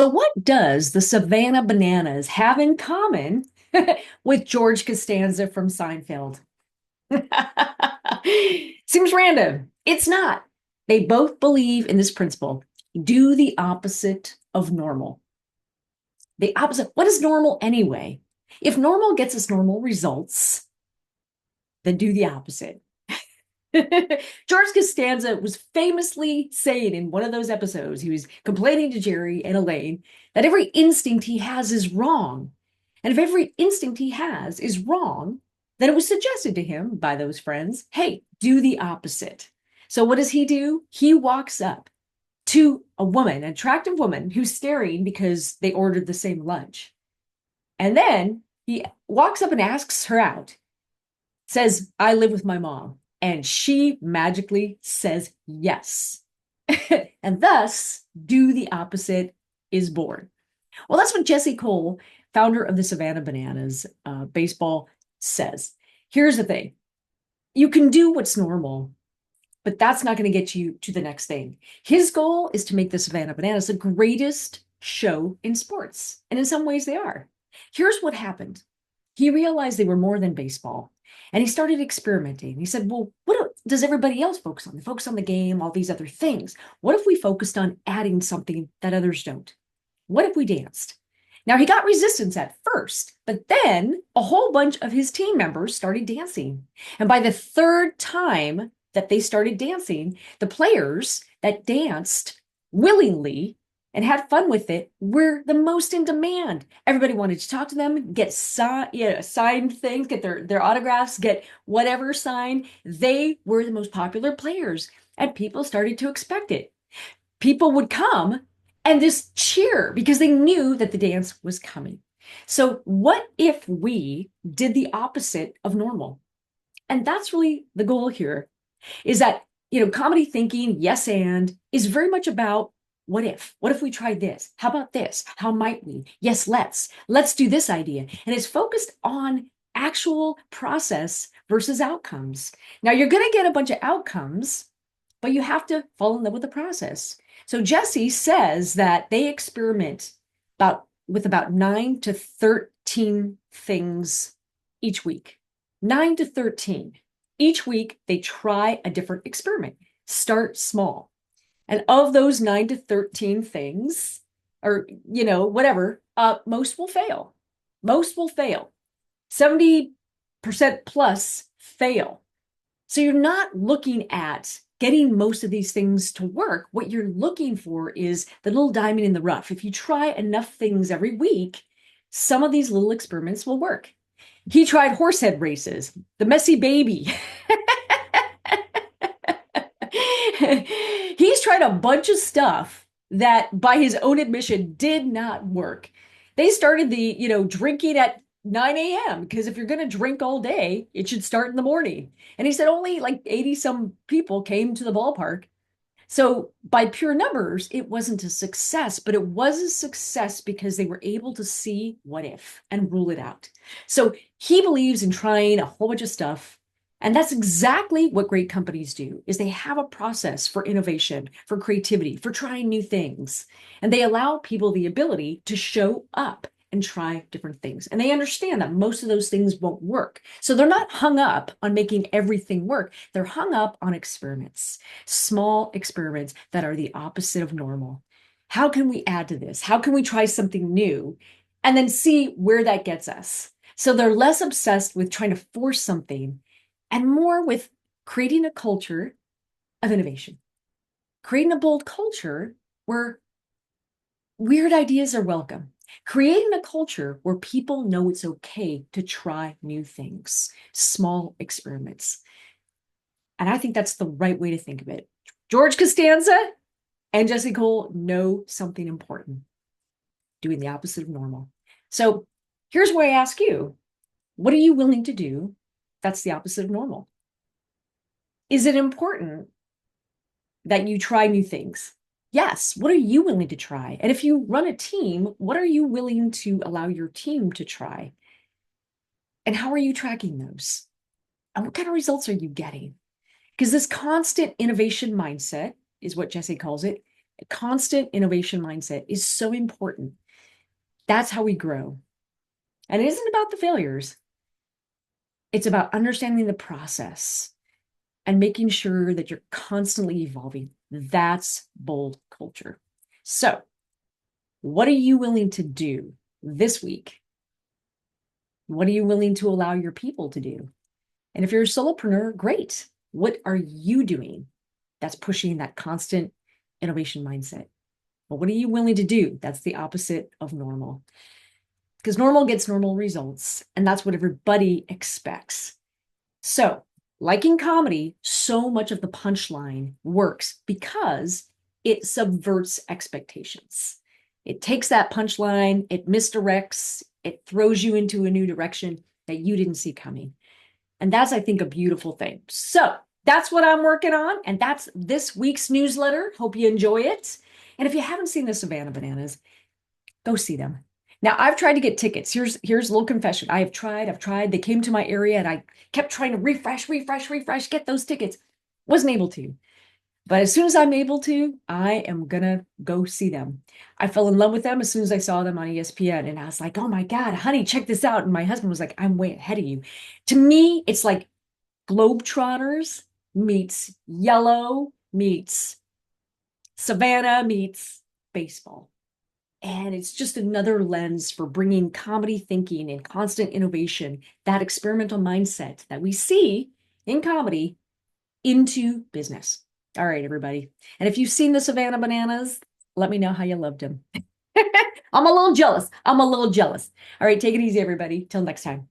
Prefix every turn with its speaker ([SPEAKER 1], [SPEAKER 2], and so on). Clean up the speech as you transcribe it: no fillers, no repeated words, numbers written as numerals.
[SPEAKER 1] So what does the Savannah Bananas have in common with George Costanza from Seinfeld? Seems random. It's not. They both believe in this principle. Do the opposite of normal. The opposite. What is normal anyway? If normal gets us normal results, then do the opposite. George Costanza was famously saying in one of those episodes, he was complaining to Jerry and Elaine that every instinct he has is wrong. And if every instinct he has is wrong, then it was suggested to him by those friends, hey, do the opposite. So what does he do? He walks up to a woman, an attractive woman who's staring because they ordered the same lunch. And then he walks up and asks her out, says, I live with my mom. And she magically says yes. And thus, do the opposite is born. Well, that's what Jesse Cole, founder of the Savannah Bananas baseball, says. Here's the thing. You can do what's normal, but that's not going to get you to the next thing. His goal is to make the Savannah Bananas the greatest show in sports. And in some ways, they are. Here's what happened. He realized they were more than baseball. And he started experimenting. He said, well, what does everybody else focus on? They focus on the game, all these other things. What if we focused on adding something that others don't? What if we danced? Now, he got resistance at first, but then a whole bunch of his team members started dancing. And by the third time that they started dancing, the players that danced willingly and had fun with it were the most in demand. Everybody wanted to talk to them, get signed things, get their autographs, get whatever signed. They were the most popular players, and people started to expect it. People would come and just cheer because they knew that the dance was coming. So what if we did the opposite of normal? And that's really the goal here, is that, comedy thinking, yes, and is very much about what if? What if we tried this? How about this? How might we? Yes, let's do this idea. And it's focused on actual process versus outcomes. Now you're going to get a bunch of outcomes, but you have to fall in love with the process. So Jesse says that they experiment with about 9 to 13 things each week. 9 to 13. Each week they try a different experiment. Start small. And of those 9 to 13 things, or, whatever, most will fail. Most will fail. 70% plus fail. So you're not looking at getting most of these things to work. What you're looking for is the little diamond in the rough. If you try enough things every week, some of these little experiments will work. He tried horsehead races, the messy baby. He's tried a bunch of stuff that, by his own admission, did not work. They started the, drinking at 9 a.m. because if you're going to drink all day, it should start in the morning. And he said only like 80 some people came to the ballpark. So by pure numbers, it wasn't a success, but it was a success because they were able to see what if and rule it out. So he believes in trying a whole bunch of stuff. And that's exactly what great companies do, is they have a process for innovation, for creativity, for trying new things. And they allow people the ability to show up and try different things. And they understand that most of those things won't work. So they're not hung up on making everything work. They're hung up on experiments, small experiments that are the opposite of normal. How can we add to this? How can we try something new and then see where that gets us? So they're less obsessed with trying to force something and more with creating a culture of innovation, creating a bold culture where weird ideas are welcome, creating a culture where people know it's okay to try new things, small experiments. And I think that's the right way to think of it. George Costanza and Jesse Cole know something important, doing the opposite of normal. So here's where I ask you, what are you willing to do that's the opposite of normal? Is it important that you try new things? Yes. What are you willing to try? And if you run a team, what are you willing to allow your team to try? And how are you tracking those? And what kind of results are you getting? Because this constant innovation mindset is what Jesse calls it. Constant innovation mindset is so important. That's how we grow. And it isn't about the failures. It's about understanding the process and making sure that you're constantly evolving. That's bold culture. So, what are you willing to do this week? What are you willing to allow your people to do? And if you're a solopreneur, great. What are you doing that's pushing that constant innovation mindset? But what are you willing to do? That's the opposite of normal. Because normal gets normal results, and that's what everybody expects. So, like in comedy, so much of the punchline works because it subverts expectations. It takes that punchline, it misdirects, it throws you into a new direction that you didn't see coming. And that's, I think, a beautiful thing. So that's what I'm working on. And that's this week's newsletter. Hope you enjoy it. And if you haven't seen the Savannah Bananas, go see them. Now, I've tried to get tickets. Here's a little confession. I've tried. They came to my area and I kept trying to refresh, get those tickets. Wasn't able to. But as soon as I'm able to, I am gonna go see them. I fell in love with them as soon as I saw them on ESPN. And I was like, oh my God, honey, check this out. And my husband was like, I'm way ahead of you. To me, it's like Globetrotters meets Yellow meets Savannah meets baseball. And it's just another lens for bringing comedy thinking and constant innovation, that experimental mindset that we see in comedy, into business. All right, everybody. And if you've seen the Savannah Bananas, let me know how you loved them. I'm a little jealous. All right, take it easy, everybody. Till next time.